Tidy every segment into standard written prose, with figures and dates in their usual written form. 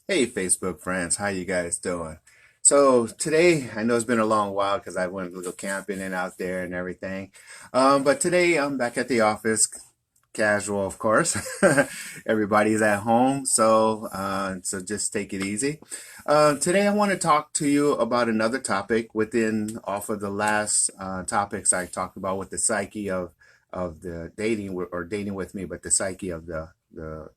Hey Facebook friends, how you guys doing? So today, I know it's been a long while because I went to go camping and out there and everything. But today I'm back at the office, casual of course. Everybody's at home, so just take it easy. Today I want to talk to you about another topic within off of the last topics I talked about with the psyche of the dating or dating with me, but the psyche of the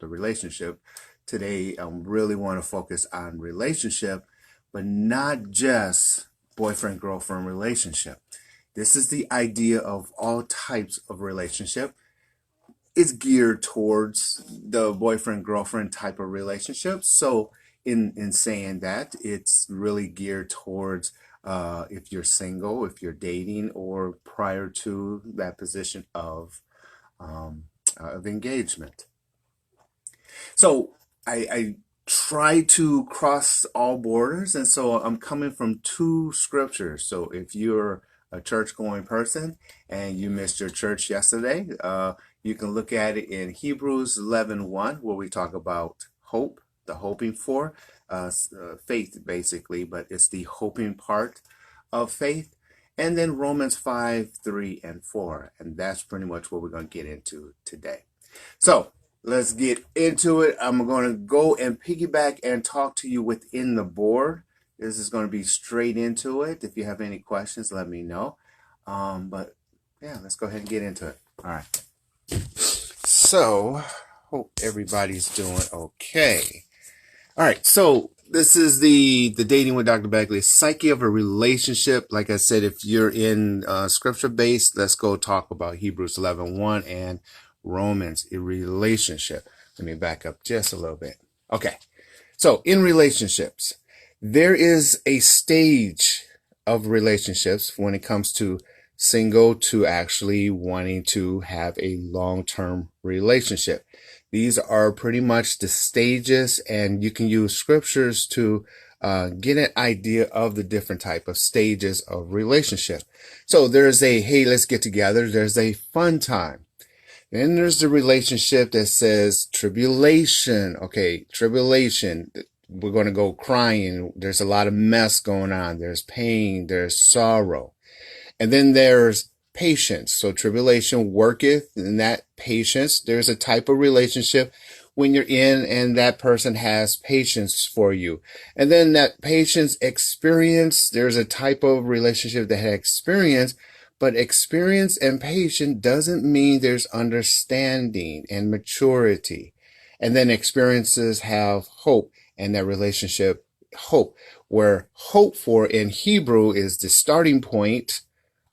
relationship. Today, I really want to focus on relationship, but not just boyfriend girlfriend relationship. This is the idea of all types of relationship. It's geared towards the boyfriend girlfriend type of relationship. So, in saying that, it's really geared towards if you're single, if you're dating, or prior to that position of engagement. So I try to cross all borders, and so I'm coming from two scriptures. So if you're a church going person and you missed your church yesterday, you can look at it in Hebrews 11:1, where we talk about hope, the hoping for, faith basically, but it's the hoping part of faith. And then Romans 5:3 and 4. And that's pretty much what we're going to get into today. So let's get into it. I'm going to go and piggyback and talk to you within the board. This is going to be straight into it. If you have any questions, let me know. But yeah, let's go ahead and get into it. All right. So, hope everybody's doing okay. All right. So, this is the dating with Dr. Bagley, psyche of a relationship. Like I said, if you're in scripture based, let's go talk about Hebrews 11:1 and Romans, a relationship. Let me back up just a little bit. Okay. So in relationships, there is a stage of relationships when it comes to single to actually wanting to have a long-term relationship. These are pretty much the stages, and you can use scriptures to get an idea of the different type of stages of relationship. So there's a, hey, let's get together. There's a fun time. Then there's the relationship that says tribulation. Okay, tribulation. We're going to go crying. There's a lot of mess going on. There's pain. There's sorrow. And then there's patience. So tribulation worketh in that patience. There's a type of relationship when you're in and that person has patience for you. And then that patience experience, there's a type of relationship that has experience, but experience and patience doesn't mean there's understanding and maturity. And then experiences have hope, and that relationship hope, where hope for in Hebrew is the starting point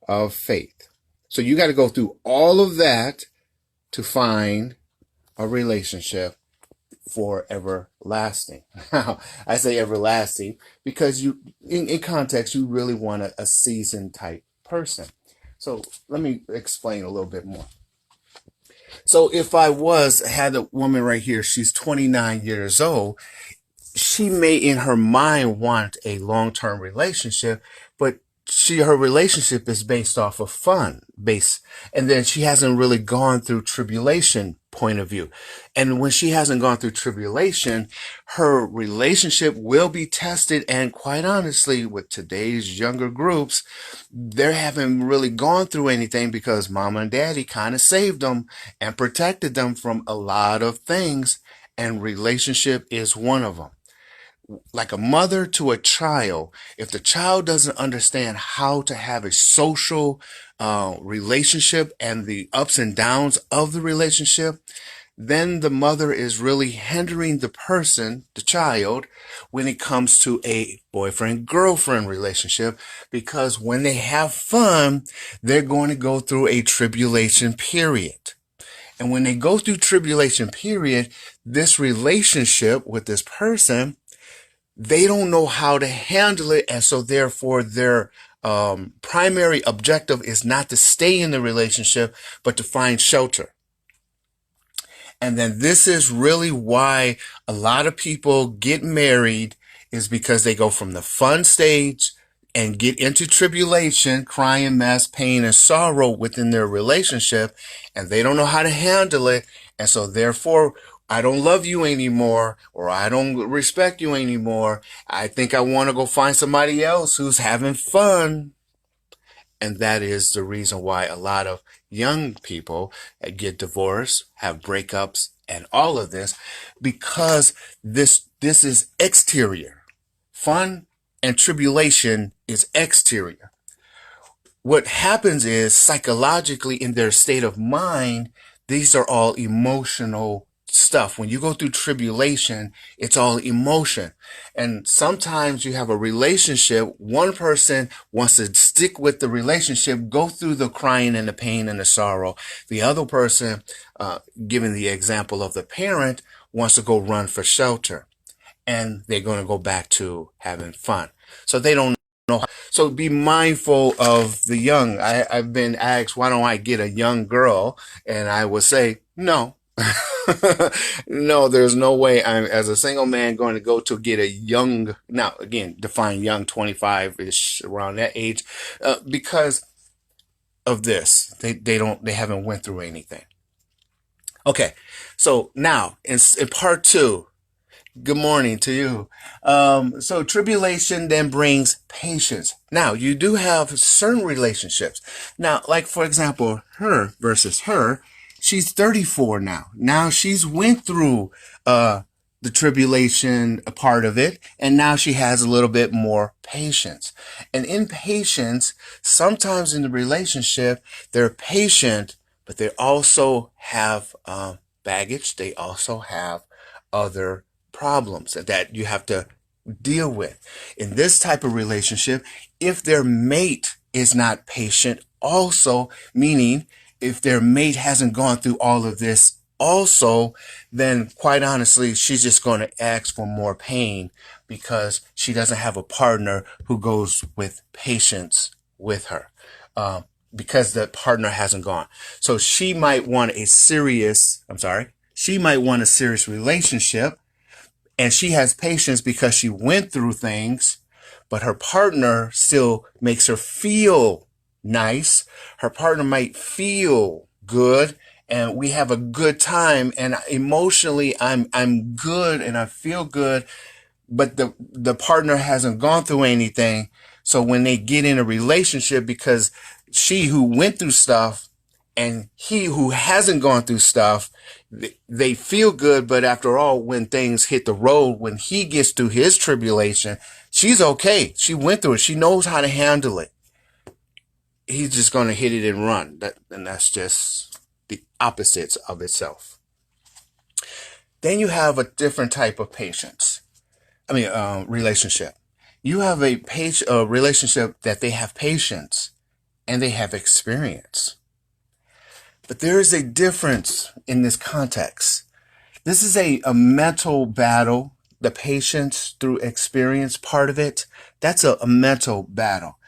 of faith. So you got to go through all of that to find a relationship for everlasting. I say everlasting because you, in context, you really want a seasoned type person. So let me explain a little bit more. So if had a woman right here, she's 29 years old, she may in her mind want a long-term relationship, but her relationship is based off of fun base, and then she hasn't really gone through tribulation point of view. And when she hasn't gone through tribulation, her relationship will be tested. And quite honestly, with today's younger groups, they haven't really gone through anything because mama and daddy kind of saved them and protected them from a lot of things, and relationship is one of them. Like a mother to a child, if the child doesn't understand how to have a social relationship and the ups and downs of the relationship, then the mother is really hindering the person, the child, when it comes to a boyfriend-girlfriend relationship, because when they have fun, they're going to go through a tribulation period. And when they go through tribulation period, this relationship with this person, they don't know how to handle it, and so therefore their primary objective is not to stay in the relationship but to find shelter. And then this is really why a lot of people get married, is because they go from the fun stage and get into tribulation, crying, mess, pain, and sorrow within their relationship, and they don't know how to handle it. And so therefore, I don't love you anymore, or I don't respect you anymore. I think I want to go find somebody else who's having fun. And that is the reason why a lot of young people get divorced, have breakups, and all of this, because this is exterior. Fun and tribulation is exterior. What happens is psychologically in their state of mind, these are all emotional stuff. When you go through tribulation, it's all emotion. And sometimes you have a relationship. One person wants to stick with the relationship, go through the crying and the pain and the sorrow. The other person, given the example of the parent, wants to go run for shelter, and they're going to go back to having fun. So they don't know. So be mindful of the young. I've been asked, why don't I get a young girl? And I would say, no. No, there's no way I'm, as a single man, going to go to get a young, now again, define young, 25-ish, around that age, because of this. They haven't went through anything. Okay. So now in part two, good morning to you. So tribulation then brings patience. Now, you do have certain relationships. Now, like for example, her versus her, she's 34 now. Now she's went through the tribulation part of it, and now she has a little bit more patience. And in patience, sometimes in the relationship, they're patient, but they also have baggage. They also have other problems that you have to deal with. In this type of relationship, if their mate is not patient, also, meaning if their mate hasn't gone through all of this also, then quite honestly, she's just going to ask for more pain because she doesn't have a partner who goes with patience with her. Because the partner hasn't gone. So she might want a serious relationship, and she has patience because she went through things, but her partner still makes her feel nice. Her partner might feel good, and we have a good time, and emotionally I'm good and I feel good, but the partner hasn't gone through anything. So when they get in a relationship, because she who went through stuff and he who hasn't gone through stuff, they feel good. But after all, when things hit the road, when he gets through his tribulation, she's okay. She went through it. She knows how to handle it. He's just going to hit it and run. And that's just the opposites of itself. Then you have a different type of relationship. You have a relationship that they have patience and they have experience. But there is a difference in this context. This is a mental battle. The patience through experience part of it, that's a mental battle.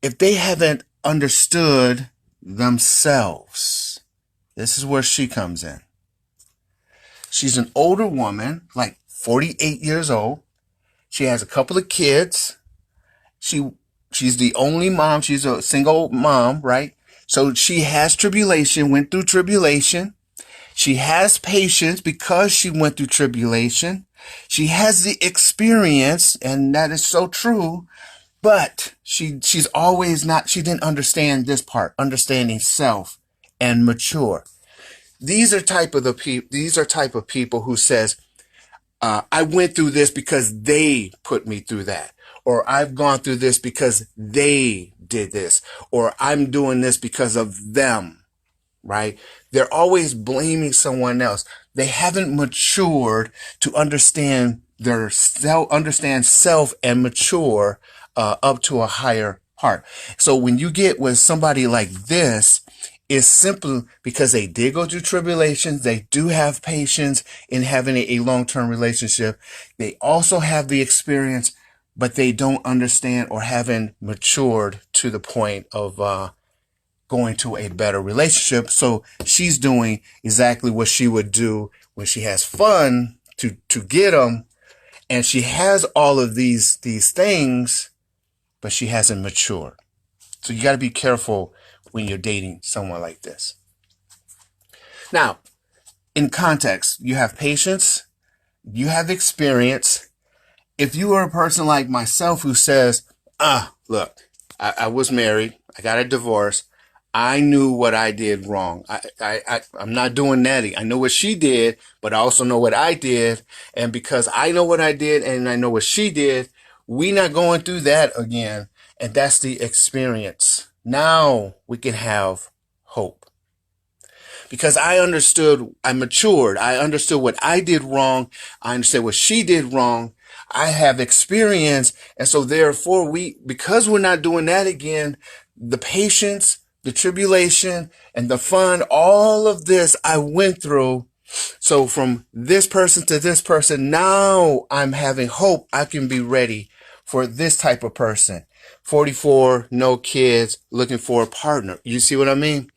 If they haven't understood themselves, this is where she comes in. She's an older woman, like 48 years old. She has a couple of kids. She's the only mom. She's a single mom, right? So she has tribulation, went through tribulation. She has patience because she went through tribulation. She has the experience, and that is so true. But she's always not, she didn't understand this part, understanding self and mature. These are type of people who says, I went through this because they put me through that. Or I've gone through this because they did this. Or I'm doing this because of them, right? They're always blaming someone else. They haven't matured to understand understand self and mature up to a higher part. So when you get with somebody like this, it's simple because they did go through tribulations. They do have patience in having a long-term relationship. They also have the experience, but they don't understand or haven't matured to the point of going to a better relationship. So she's doing exactly what she would do when she has fun to get them. And she has all of these things, but she hasn't matured. So you got to be careful when you're dating someone like this. Now, in context, you have patience, you have experience. If you are a person like myself who says, look, I was married, I got a divorce, I knew what I did wrong. I'm not doing that. I know what she did, but I also know what I did. And because I know what I did and I know what she did, we not going through that again. And that's the experience. Now we can have hope. Because I matured. I understood what I did wrong. I understood what she did wrong. I have experience. And so therefore because we're not doing that again, the patience, the tribulation, and the fun, all of this I went through. So from this person to this person, now I'm having hope. I can be ready for this type of person. 44, no kids, looking for a partner. You see what I mean?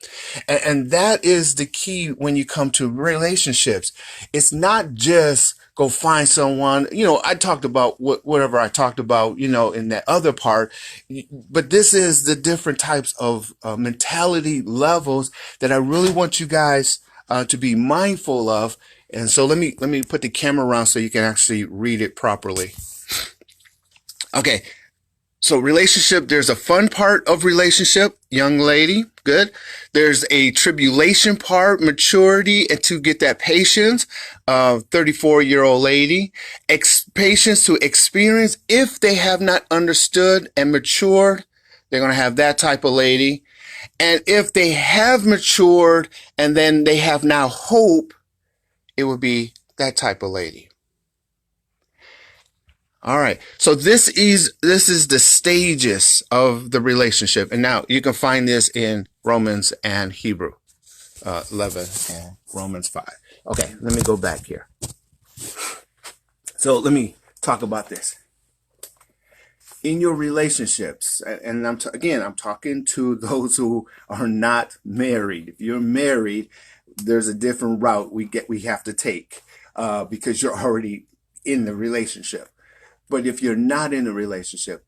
And that is the key when you come to relationships. It's not just go find someone. I talked about whatever I talked about, in that other part. But this is the different types of mentality levels that I really want you guys to be mindful of. And so let me put the camera around so you can actually read it properly. Okay. So relationship, there's a fun part of relationship, young lady, good. There's a tribulation part, maturity, and to get that patience, 34-year-old lady, patience to experience. If they have not understood and matured, they're going to have that type of lady. And if they have matured and then they have now hope, it would be that type of lady. All right. So this is the stages of the relationship. And now you can find this in Romans and Hebrew 11 and Romans 5. Okay, let me go back here. So let me talk about this. In your relationships, and I'm talking to those who are not married. If you're married, there's a different route we have to take because you're already in the relationship. But if you're not in a relationship,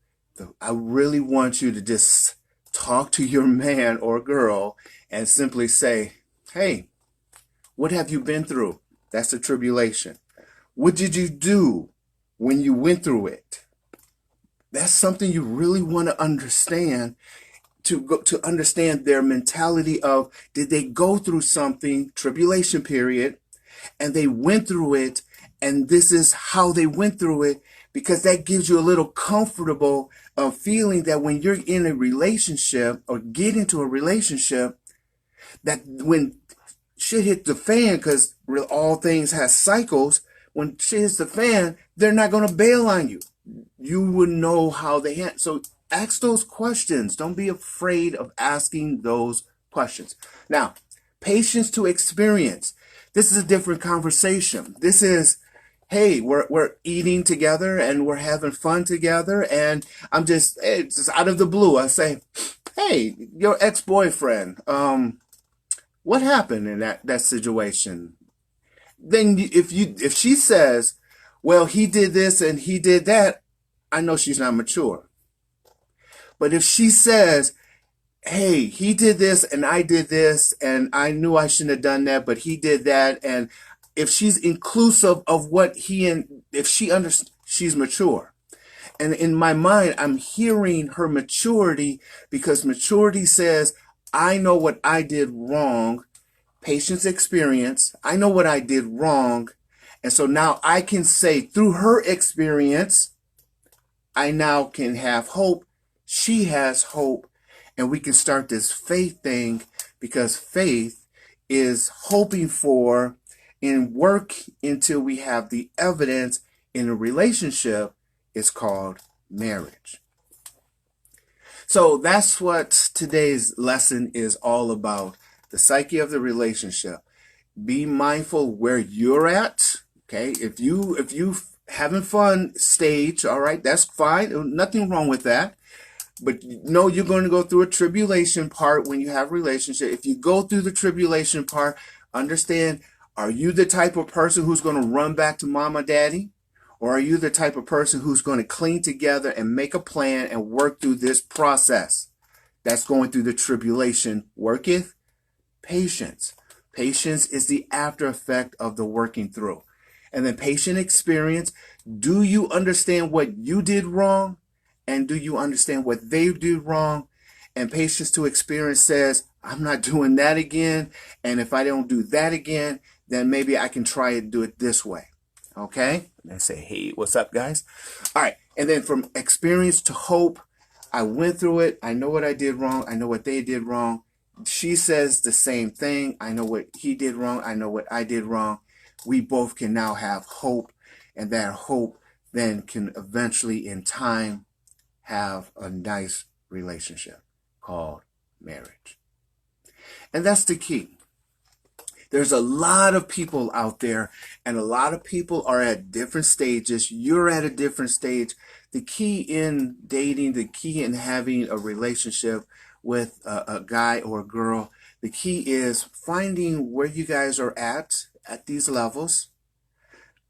I really want you to just talk to your man or girl and simply say, hey, what have you been through? That's a tribulation. What did you do when you went through it? That's something you really want to understand, to understand their mentality of, did they go through something, tribulation period, and they went through it, and this is how they went through it, because that gives you a little comfortable feeling that when you're in a relationship or get into a relationship, that when shit hit the fan, because all things have cycles, when shit hits the fan, they're not going to bail on you. You would know how they handle. So ask those questions. Don't be afraid of asking those questions. Now, patience to experience. This is a different conversation. This is, hey, we're eating together and we're having fun together, and it's just out of the blue. I say, hey, your ex-boyfriend, what happened in that situation? Then if she says, well, he did this and he did that, I know she's not mature. But if she says, hey, he did this and I did this and I knew I shouldn't have done that, but he did that, and if she's inclusive of what if she understands, she's mature. And in my mind, I'm hearing her maturity, because maturity says, I know what I did wrong. Patience, experience. I know what I did wrong. And so now I can say, through her experience, I now can have hope. She has hope. And we can start this faith thing, because faith is hoping for and work until we have the evidence in a relationship. Is called marriage. So that's what today's lesson is all about. The psyche of the relationship. Be mindful where you're at. Okay, if you having fun stage, all right, that's fine. Nothing wrong with that. But no, you're going to go through a tribulation part when you have a relationship. If you go through the tribulation part, understand, are you the type of person who's going to run back to mama, daddy? Or are you the type of person who's going to cling together and make a plan and work through this process? That's going through the tribulation. Worketh patience. Patience is the after effect of the working through. And then patient experience. Do you understand what you did wrong? And do you understand what they did wrong? And patience to experience says, I'm not doing that again. And if I don't do that again, then maybe I can try and do it this way. Okay? And I say, hey, what's up, guys? All right. And then from experience to hope, I went through it. I know what I did wrong. I know what they did wrong. She says the same thing. I know what he did wrong. I know what I did wrong. We both can now have hope. And that hope then can eventually, in time, have a nice relationship called marriage. And that's the key. There's a lot of people out there, and a lot of people are at different stages. You're at a different stage. The key in dating, the key in having a relationship with a guy or a girl, the key is finding where you guys are at these levels.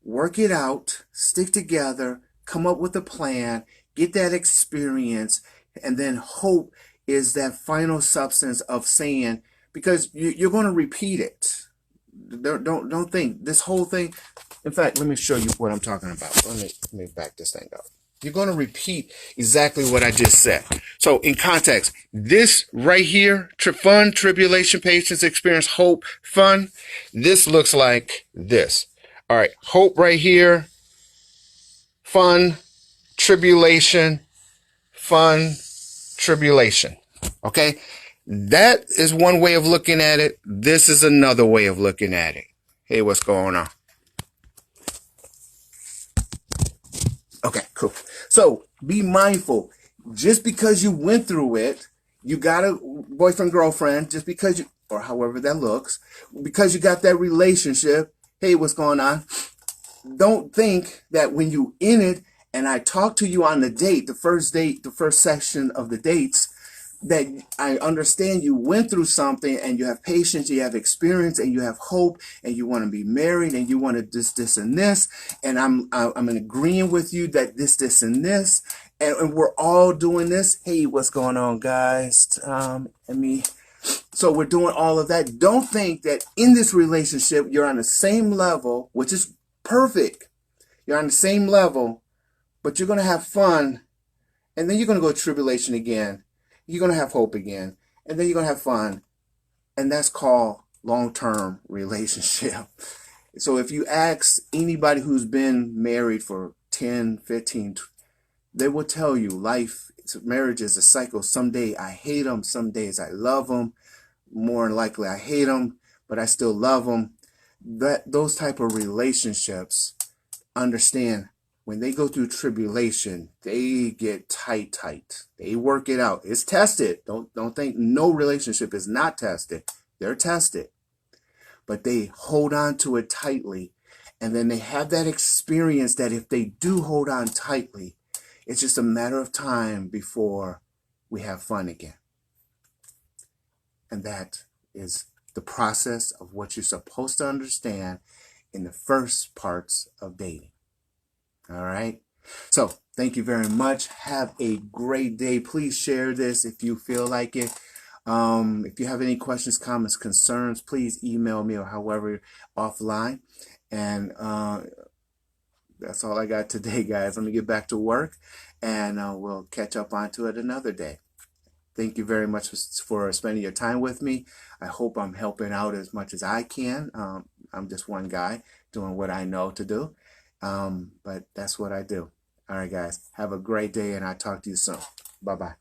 Work it out, stick together, come up with a plan, get that experience, and then hope is that final substance of saying, because you're going to repeat it. Don't think this whole thing. In fact, let me show you what I'm talking about. Let me back this thing up. You're going to repeat exactly what I just said. So in context, this right here, fun, tribulation, patience, experience, hope, fun. This looks like this. All right. Hope right here. Fun, tribulation, fun, tribulation. Okay. That is one way of looking at it. This is another way of looking at it. Hey, what's going on? Okay, cool. So be mindful. Just because you went through it, you got a boyfriend, girlfriend, just because you, or however that looks, because you got that relationship. Hey, what's going on? Don't think that when you in it and I talk to you on the date, the first section of the dates, that I understand you went through something and you have patience, you have experience, and you have hope, and you want to be married, and you want to this, and this, and I'm in agreeing with you that this, and this, and we're all doing this. Hey, what's going on, guys? So we're doing all of that. Don't think that in this relationship you're on the same level, which is perfect. You're on the same level, but you're going to have fun, and then you're going to go through tribulation again. You're going to have hope again, and then you're going to have fun, and that's called long-term relationship. So if you ask anybody who's been married for 10, 15, they will tell you marriage is a cycle. Some days I hate them, some days I love them. More than likely I hate them, but I still love them. Those type of relationships, understand, when they go through tribulation, they get tight. They work it out. It's tested. Don't think no relationship is not tested. They're tested. But they hold on to it tightly. And then they have that experience that if they do hold on tightly, it's just a matter of time before we have fun again. And that is the process of what you're supposed to understand in the first parts of dating. All right. So thank you very much. Have a great day. Please share this if you feel like it. If you have any questions, comments, concerns, please email me or however offline. And that's all I got today, guys. Let me get back to work, and we'll catch up onto it another day. Thank you very much for spending your time with me. I hope I'm helping out as much as I can. I'm just one guy doing what I know to do. But that's what I do. All right, guys. Have a great day, and I'll talk to you soon. Bye-bye.